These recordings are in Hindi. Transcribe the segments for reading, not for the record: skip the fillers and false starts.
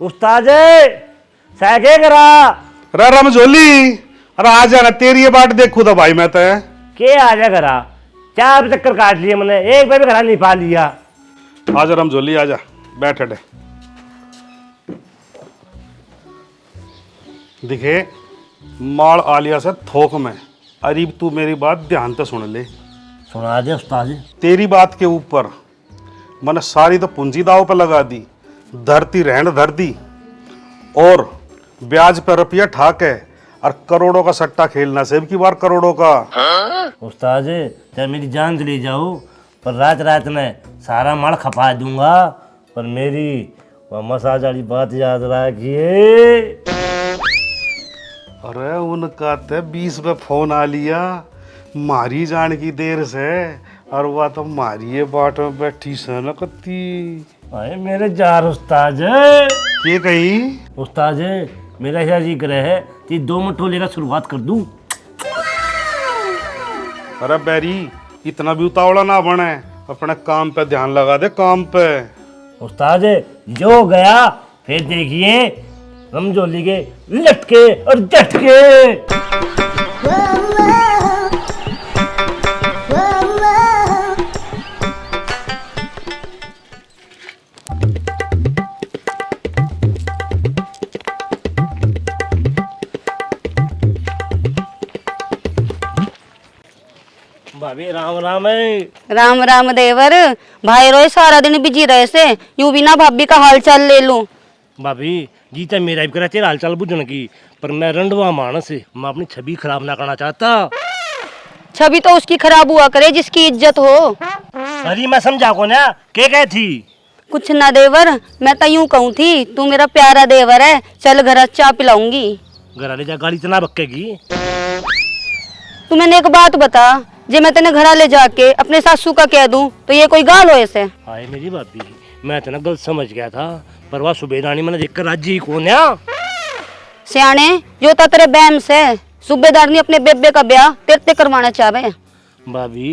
उस्ताद सैके करा अरे रमजोली, अरे आ जाना, तेरी ये बाट देखू तो भाई मैं तो के आ जा करा। 4 चक्कर काट लिए मैंने, एक बार भी घरा नहीं पा लिया। आजा रमजोली आजा, बैठ हटे। दिखे माल आलिया से थोक में। अरीब तू मेरी बात ध्यान से सुन ले। सुना दे उस्ताद। तेरी बात के ऊपर मैंने सारी तो पूंजी दाव पे लगा दी, धरती रहन धर दी, और ब्याज पे रुपया ठाके और करोड़ों का सट्टा खेलना, सेब की बार करोड़ों का। उस्ताद चाहे मेरी जान ले जाओ, पर रात रात में सारा माल खपा दूंगा, पर मेरी वह मसाज वाली बात याद रखिए। अरे उनका तो 20 पे फोन आ लिया, मारी जान की देर से, और वह तो मारिए बाट में बैठी से न कत्ती। अरे मेरे जार उस्ताद, ये कही उस्ताद मेरा ऐसा जिक्र है कि 2 मिनट लेकर शुरुआत कर दूं। अरे बैरी, इतना भी उतावला ना बने, अपने काम पे ध्यान लगा दे, काम पे। उस्ताद जो गया फिर देखिए रमजोली के लटके और झटके। भाभी राम राम है। राम राम देवर। भाई रोए सारा दिन बिजी रहे से, यूं भी ना भाभी का हाल चाल ले लूं। भाभी जी तो मेरा भी करा तेरा हाल चाल बुझने की, पर मैं रंडवा मानस है, मैं अपनी छवि खराब ना करना चाहता। छवि तो उसकी खराब हुआ करे जिसकी इज्जत हो। अरे मैं समझा को ना, क्या कह थी? कुछ ना देवर, मैं तो यूं कहूं थी तू मेरा प्यारा देवर है, चल घर चाय पिलाऊंगी। घर ले जा, गाड़ी इतना बक्केगी। तू मैंने एक बात बता, जे मैं तेने घर ले जाके अपने सासू का कह दूं तो ये कोई गाल हो ऐसे? हाय मेरी भाभी, मैं तो ना गलत समझ गया था, पर वह सुबेदानी मैंने देखकर राजी कौन है। सियाने जो तो तेरे बैम से सूबेदार ने अपने बेबे का ब्याह तेरे करवाना चाहे। भाभी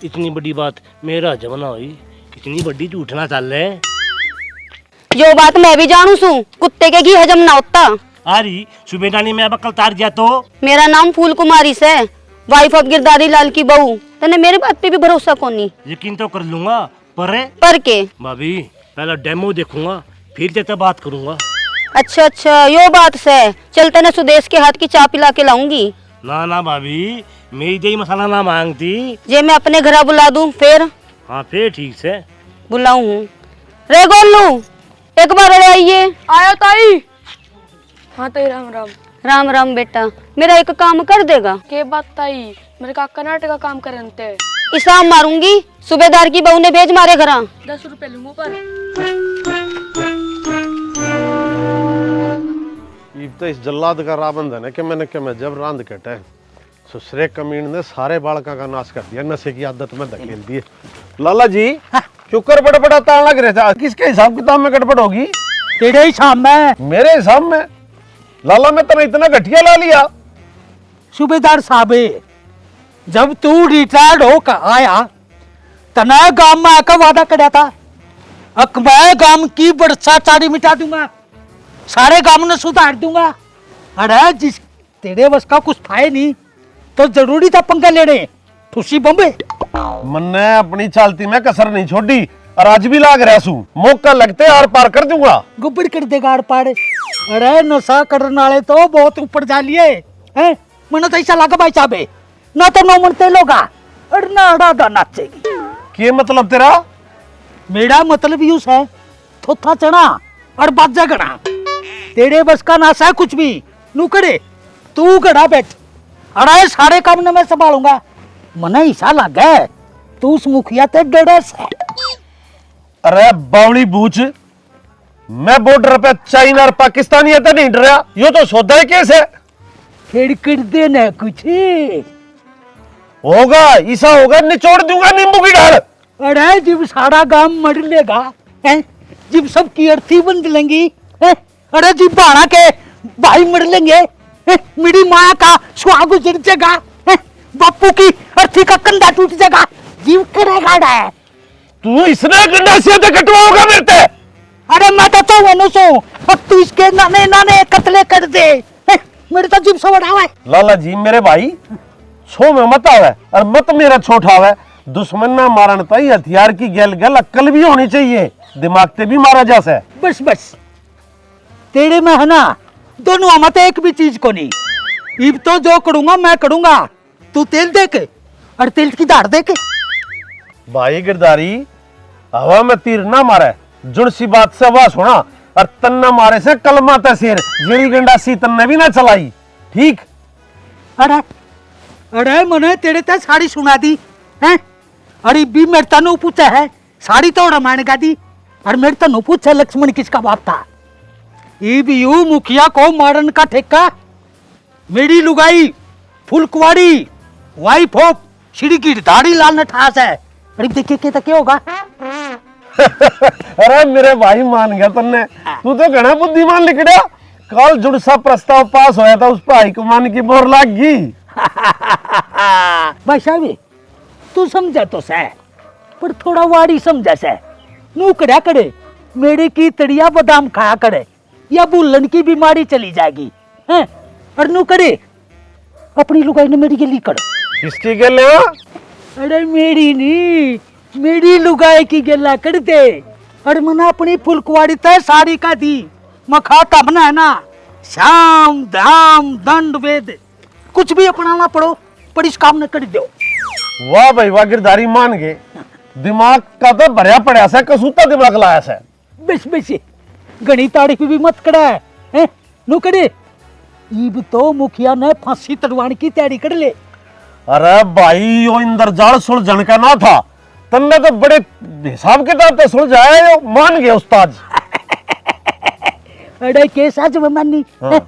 इतनी बड़ी बात मेरा जमना हुई, इतनी बड़ी झूठ ना चल रहे। जो बात मैं भी जानू सू, कुत्ते के घी हजम ना होता। अरे सुबेदानी में अब कल तार गया तो। मेरा नाम फूल कुमारी से, वाइफ ऑफ गिरधारी लाल की बहू। तने मेरी बात पे भी भरोसा कोनी? यकीन तो कर लूंगा, पर के भाभी पहला डेमो देखूंगा फिर तेरे बात करूंगा। अच्छा यो बात से, चल तने सुदेश के हाथ की चाय पिला के लाऊंगी। ना ना भाभी, मेरी दही मसाला ना मांगती। जे मैं अपने घर बुला दूं फिर? हाँ फिर ठीक से बुलाऊं। रे गोलू एक बार अरे आइए। आया ताई। हाँ ताई राम राम। राम राम बेटा, मेरा एक काम कर देगा? के बात ताई, मेरे काका नाटक का काम करते। इसाम मारूंगी, सूबेदार की बहू ने भेज मारे घर। 10 रुपए लूंगा पर। तो इस जल्लाद का राबंधन है कि मैं जब रांध कटे सुसरे कमीन ने सारे बालका का नाश कर दिया, नशे की आदत में धकेल दिए। लाला जी शुक्र बड़ा बड़ा तान लग रहा था, किसके हिसाब किताब में गड़बड़ होगी? तेरे हिसाब में? मेरे हिसाब में। लाला मैं तेरा इतना घटिया ला लिया? सूबेदार साहब, जब तू रिटायर्ड हो आया तना गांव में आकर वादा कराया था, अब मैं गांव की भ्रष्टाचारी मिटा दूंगा, सारे गांव ने सुधार दूंगा। अरे जिस तेरे बस का कुछ था नहीं तो जरूरी था पंगा लेने, ठुसी बम्बे। मैंने अपनी चालती में कसर नहीं छोड़ी, और आज भी लाग रहा सू, मौका लगते आर पार कर दूंगा। गुब्बड़ कर देगा आर पार। अरे नशा करने वाले तो बहुत ऊपर जा लिए हैं, मैंने तो ऐसा लगा भाई साहब ना तो 9 मनते लोगा और ना अड़ा नाचेगी। क्या मतलब तेरा? मेरा मतलब यूं है, थोथा चना और बाजा गड़ा, तेरे बस का नासा है कुछ भी नू करे, तू गड़ा बैठ, अरे सारे काम ने मैं संभालूंगा। मने ऐसा लग है तू उस मुखिया ते डरे से। अरे बावली बूच, मैं बॉर्डर पे चाइना और पाकिस्तानी है तो नहीं डर रहा, यो तो सौदा है केस है। फिर कर देना कुछ होगा, ऐसा होगा निचोड़ दूंगा नींबू की ढाल। अरे जब सारा गांव मर लेगा हैं, जब सब की अर्थी बंद लेंगी हैं, अरे जब बाड़ा के भाई मर लेंगे हैं, मेरी माँ का सुहाग उजड़ जाएगा हैं, बापू की अर्थी का कंधा टूट जाएगा, जीव करेगा। तू इसने गंडा से कटवाओगा मेरे ते? अरे मैं तो चाहूँ सो अब तू इसके नाने नाने कतले कर दे मेरे तो जिम से बढ़ावा है। लाला जी मेरे भाई छो में मत आवे और मत मेरा छोटा आवे। दुश्मन ना मारन ताई हथियार की गल गल अक्ल भी होनी चाहिए, दिमाग से भी मारा जा से। बस बस तेरे में है ना दोनों मत एक भी चीज को नहीं। इब तो जो करूंगा मैं करूंगा, तू तेल दे के और तेल की दाढ़ दे के। भाई गिरदारी हवा में तीर ना मारे, जुड़ सी बात से वास होना और तन्ना मारे से कलमा तसीर जेरी गंडासी तन्ने भी ना चलाई, ठीक? अरे अरे मने तेरे ते साड़ी सुना दी हैं? अरे भी मेरे तनु पूछा है साड़ी तो रामायण का दी और मेरे तनु पूछा लक्ष्मण किसका बाप था। इब यू मुखिया को मारन का ठेका मेरी लुगाई फुलकुवाड़ी वाइफ ऑफ श्री गिरधारी लाल नठास है। अरे देखिए क्या होगा। अरे मेरे भाई मान गया तन्ने, तू तो घना बुद्धिमान लिखड़ा। कल जुड़ सा प्रस्ताव पास होया था उस पर हाईकमान की मोहर लाग गई। भाई साहब तू समझा तो सै पर थोड़ा वाड़ी समझा सै। नू कड़ा करे मेरे की तड़िया बादाम खाया करे या बुल्लन की बीमारी चली जाएगी हैं? और नू करे अपनी लुगाई ने मेरी गली कर। किसकी गल है? अरे मेरी नहीं मेरी लुगाई की गला कर दे। और मना अपनी फुलकुआड़ी तय साड़ी का दी मखा तब ना है ना श्याम धाम दंड वेद कुछ भी अपनाना पड़ो पर इस काम न कर दो। वाह भाई वाह गिरधारी मान गए, दिमाग का तो भरया पड़ा सा, कसूता दिमाग लाया सा। बस बस घनी तारीफ भी मत करा है नु करे। इब तो मुखिया ने फांसी तड़वाने की तैयारी कर ले। अरे भाई यो इंद्रजाल सुलझन का ना था, तन्ने तो बड़े हिसाब किताब पे सुलझाया यो, मान गए उस्ताद। अरे केस आज में मानी हाँ।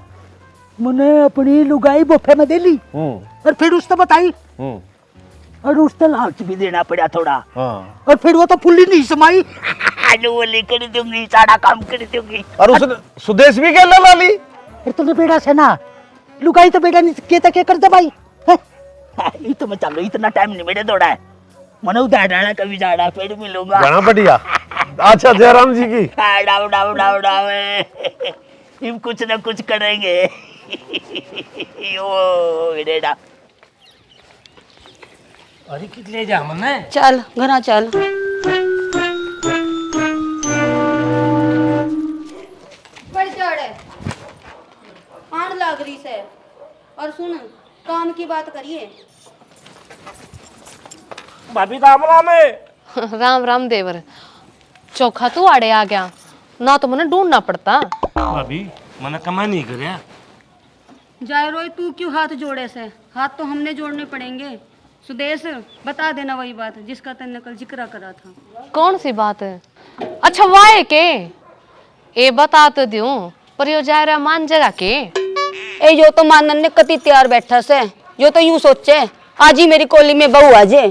मैंने अपनी लुगाई बोफे में दे ली और फिर उसने बताई और उसने लालच भी देना पड़ा थोड़ा। हाँ। और फिर वो तो फुल्ली नहीं समाई। बोली कर दूंगी सारा काम कर दूंगी। और उसने सुदेश भी क्या ला ली। फिर तुमने बेड़ा से ना लुगाई तो बेड़ा नहीं कहता क्या करते भाई ये तो मैं चलो इतना टाइम नहीं मेरे दौड़ा है मनो दाड़ा कभी जाड़ा फिर मिलूंगा। गाना बढ़िया। अच्छा जयराम जी की डाव डाव डाव डाव हम कुछ ना कुछ करेंगे। ओ बेटा अरे कित ले जा मने चल घरा चल। बढ़ चढ़ आन लाग रही से और सुन काम की बात करिए। भाभी राम राम है। राम राम देवर, चोखा तू आड़े आ गया ना तो मने ढूंढना पड़ता। भाभी मने कमा नहीं करया। जाए रोई तू क्यों हाथ जोड़े से, हाथ तो हमने जोड़ने पड़ेंगे। सुदेश बता देना वही बात जिसका तन्ने कल जिक्र करा था। कौन सी बात है? अच्छा वाए के ए बता तो दूं पर यो जा रहा मान जगह के ए जो तो मानन ने कति तैयार बैठा से जो तो यूं सोचे आज ही मेरी कोली में बहू आजे।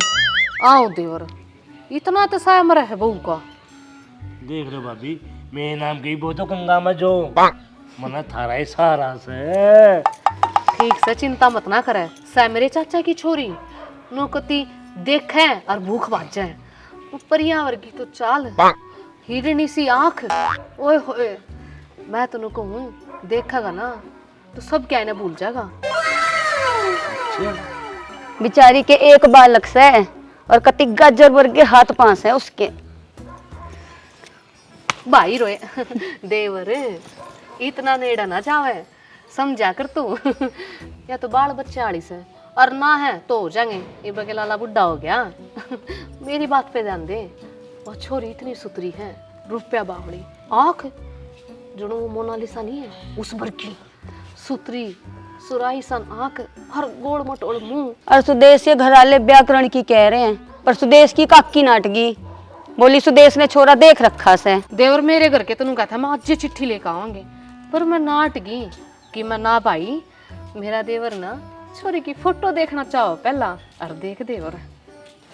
आओ देवर इतना तो सायम रहे बहू का। देख लो भाभी मेरे नाम की वो तो गंगा में जो मना थारा ही सहारा से। ठीक से चिंता मत ना करे, सा मेरे चाचा की छोरी नौकती देखे और भूख बाज जाए। परियावर की तो चाल हिरणी सी आंख ओए होए मैं तो कहूँ देखेगा ना तो सब क्या इन्हें भूल जाएगा। बिचारी के एक बालक से और कति गाजर वर्ग के हाथ पांस है उसके। भाई रोए देवर इतना नेड़ा ना जावे समझा कर तू या तो बाल बच्चे आड़ी से और ना है तो हो जाएंगे। ये बगे लाला बुढ़ा हो गया। मेरी बात पे ध्यान दे, वो छोरी इतनी सुतरी है रुपया बावड़ी आंख जो वो मोनालिसा नहीं है उस भर की सुतरी सुराई सन आंख हर गोड़ मटोड़ मुंह। और सुदेश के घराले व्याकरण की कह रहे हैं पर सुदेश की काकी नाटगी बोली सुदेश ने छोरा देख रखा से। देवर मेरे घर के तेन कहता मैं आज चिट्ठी लेकर आवांगे पर मैं नाट गई कि मैं ना भाई मेरा देवर ना छोरी की फोटो देखना चाहो पहला और देख देवर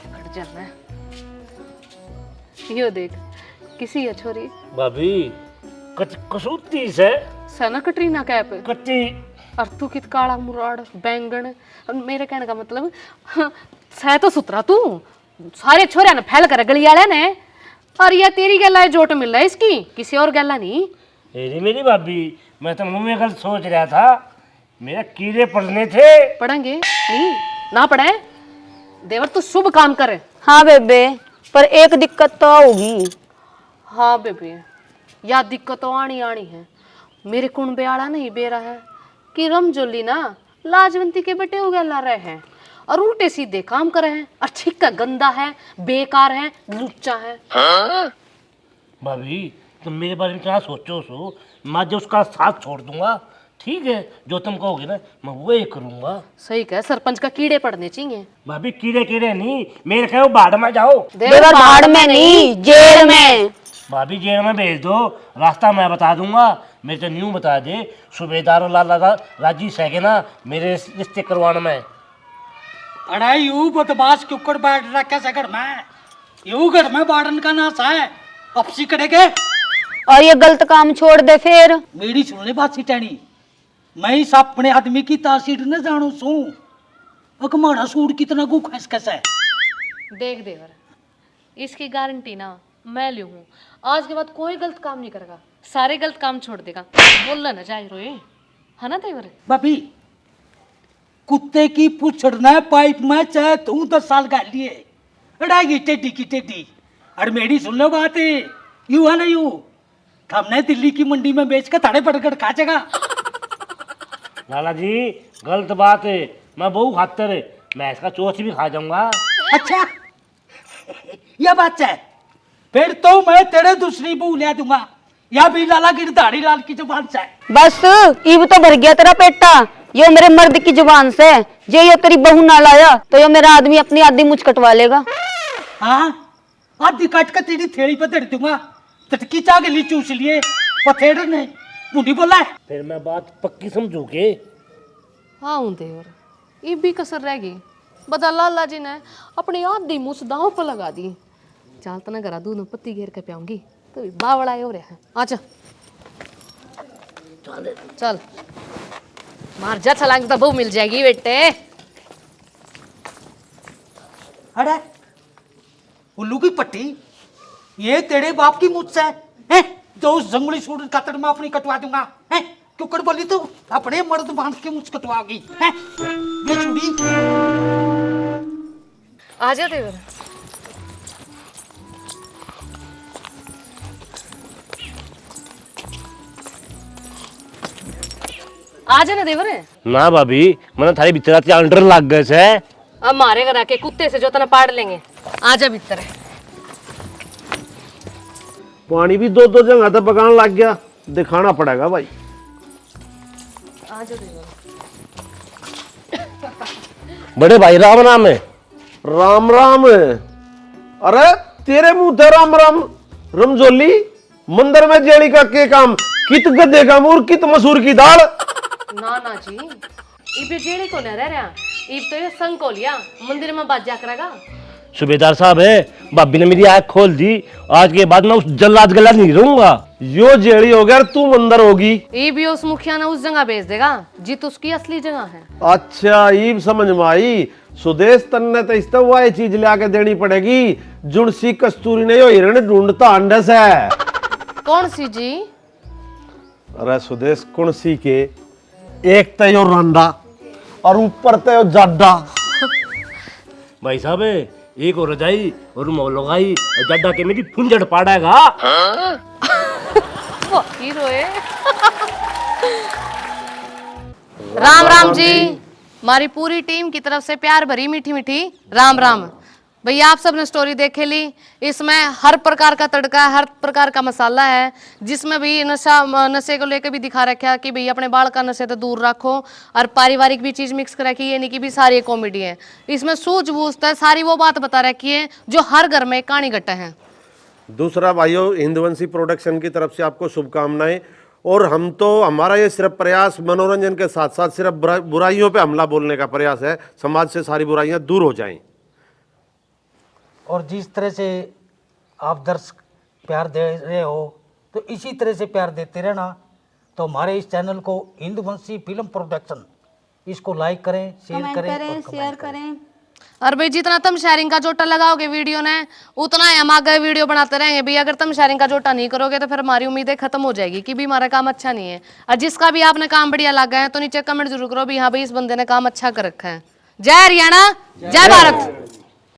हट जाना यो देख किसी है छोरी भाभी कसूती से सना कटरीना कैप कच्ची और तू कित काला मुराड़ बैंगन। मेरे कहने का मतलब सह तो सुतरा तू सारे छोरिया ने फैल कर गली वाले ने और यह तेरी गला है, जोट मिल रहा है इसकी, किसी और गला नहीं। अरे मेरी भाभी, मैं तो मुंह में गलत सोच रहा था, मेरा कीड़े पड़ने थे। पढ़ेंगे नहीं ना पढ़े देवर, तू शुभ काम करे। हाँ बेबे, पर एक दिक्कत तो होगी। हाँ बेबे, या दिक्कत तो आनी आनी है। मेरे कुण बेआड़ा नहीं बेरा है कि रमजोली ना लाजवंती के बेटे उगला रहे हैं और उल्टे सीधे काम करे हैं, और छिक्का गंदा है, बेकार है, लुच्चा है। भाभी तुम मेरे बारे में क्या सोचो सो, मैं जो उसका साथ छोड़ दूंगा, ठीक है, जो तुम कहोगे ना मैं वही करूंगा। सही कह, सरपंच का कीड़े पड़ने चाहिए। भाभी कीड़े कीड़े नहीं, मेरे कहो बाढ़ में जाओ। देवर भाड़ में नहीं, जेल में। भाभी जेल में भेज दो, रास्ता मैं बता दूंगा। मेरे तो न्यू बता दे, सूबेदार और लाला राजी सह ना मेरे रिश्ते करवाने में। अरे यू बदमाश क्यों बैठ रखा है घर में? यू घर में बाड़न का नाश है, अपसी करेगे। और ये गलत काम छोड़ दे फिर। मेरी सुन ले बात सिटानी, मैं इस अपने आदमी की तासीर न जानू सू। अकमाड़ा सूट कितना गु खस खस है। देख देवर, इसकी गारंटी ना मैं लू हूँ। आज के बाद कोई गलत काम नहीं करेगा, सारे गलत काम छोड़ देगा। बोलना ना जाए रोए, है ना देवर? बाबी, कुत्ते की पुछड़ना पाइप में चाहे तू 10 साल गाल लिए, अड़ाई टेडी की टेडी। और मेरी सुन लो बात, यू है ना यू, हमने दिल्ली की मंडी में बेच के थाड़े पड़कर खाचेगा। लाला जी गलत बात है, मैं बहु खातर है, मैं इसका चोच भी खा जाऊंगा। अच्छा यह बात है, फिर तो मैं तेरे दूसरी बहू ले दूंगा, या भी लाला गिरधारी लाल की जुबान से। बस इब तो भर गया तेरा पेटा, यो मेरे मर्द की जुबान से। जे यो तेरी बहू ना लाया तो यो मेरा आदमी अपनी आधी मुझ कटवा लेगा। हाँ, आधी काट कर तेरी थैली पर धर दूंगा, तटकी चाह ली चूस लिए पथेड़ ने मुंडी बोला है। फिर मैं बात पक्की समझू के। हाँ देवर, ये भी कसर रह गई। बता लाला जी ने अपनी आधी मुस दांव पर लगा दी। चाल तना घरा दूध में पत्ती घेर के पियाऊंगी तो भी बावड़ा हो रहा है। अच्छा चल मार जा, छलांग तो बहु मिल जाएगी बेटे। अरे उल्लू की पट्टी, ये तेरे बाप की मुझसे है जो उस जंगली सूरज कातड़ में अपनी कटवा दूंगा है। क्यों कर बोली तू अपने मर्द बांध के मुझ कटवाओगी है? ये चूड़ी आ जा देवर। आ जा ना देवर। ना भाभी, मैंने थारी भीतर अंडर लग गए से। अब मारे घर आके कुत्ते से जो तना पाड़ लेंगे। आ जा भीतर। पानी भी 2-2 जगह तक पकाने लग गया, दिखाना पड़ेगा भाई। आ जा देवर। बड़े भाई राम नाम है। राम राम। अरे तेरे मुंह थे राम राम। रमजोली मंदिर में जेड़ी का के काम, कित गद्दे का मूर, कित मसूर की दाल। ना ना जी, इब जेड़े को न रह रहा, इब तो ये संग को लिया मंदिर में बाजा करेगा। सूबेदार साहब है, भाभी ने मेरी आँख खोल दी, आज के बाद मैं उस जल्लाद गला नहीं रहूंगा। यो जेड़ी हो गया तू मंदिर होगी। ये भी उस मुखिया ने उस जगह भेज देगा जित उसकी असली जगह है। अच्छा ईब समझ में आई। सुदेश तन्ने तो इस तरह ये चीज ले आके देनी पड़ेगी, जुड़सी कस्तूरी ने यो हिरण ढूंढता अंडस है। कौन सी जी? अरे सुदेश कौन सी के, एक तो यो रंडा और ऊपर तो यो जाडा। भाई साहब एक और रजाई और मोलगाई और जड्डा के मेरी फुंजड़ पाड़ेगा। हीरो है। राम राम जी, हमारी पूरी टीम की तरफ से प्यार भरी मीठी मीठी राम राम। भैया आप सबने स्टोरी देखे ली, इसमें हर प्रकार का तड़का, हर प्रकार का मसाला है, जिसमें भी नशे को लेकर भी दिखा रखा कि भैया अपने बाल का नशे तो दूर रखो, और पारिवारिक भी चीज मिक्स कर रखी है, नहीं कि भी सारी कॉमेडी है। इसमें सूझबूझ है, सारी वो बात बता रखी है जो हर घर में कहानी घटा है। दूसरा भाइयों, हिंदवंशी प्रोडक्शन की तरफ से आपको शुभकामनाएं। और हम तो, हमारा ये सिर्फ प्रयास मनोरंजन के साथ साथ सिर्फ बुराइयों पे हमला बोलने का प्रयास है, समाज से सारी बुराइयां दूर हो जाएं। और जिस तरह से आप दर्शक प्यार दे रहे हो तो इसी तरह से प्यार देते रहना। तो हमारे इस चैनल को हिंदवंशी फिल्म प्रोडक्शन, इसको लाइक करें, शेयर करें, शेयर करें। और भाई जितना तुम शेयरिंग का जोटा लगाओगे वीडियो ने उतना ही हम आगे वीडियो बनाते रहेंगे भाई। अगर तुम शेयरिंग का जोटा नहीं करोगे तो फिर हमारी उम्मीदें खत्म हो जाएगी कि भी हमारा काम अच्छा नहीं है। और जिसका भी आपने काम बढ़िया लगा है तो नीचे कमेंट जरूर करो भी हाँ भाई इस बंदे ने काम अच्छा कर रखा है। जय हरियाणा, जय भारत।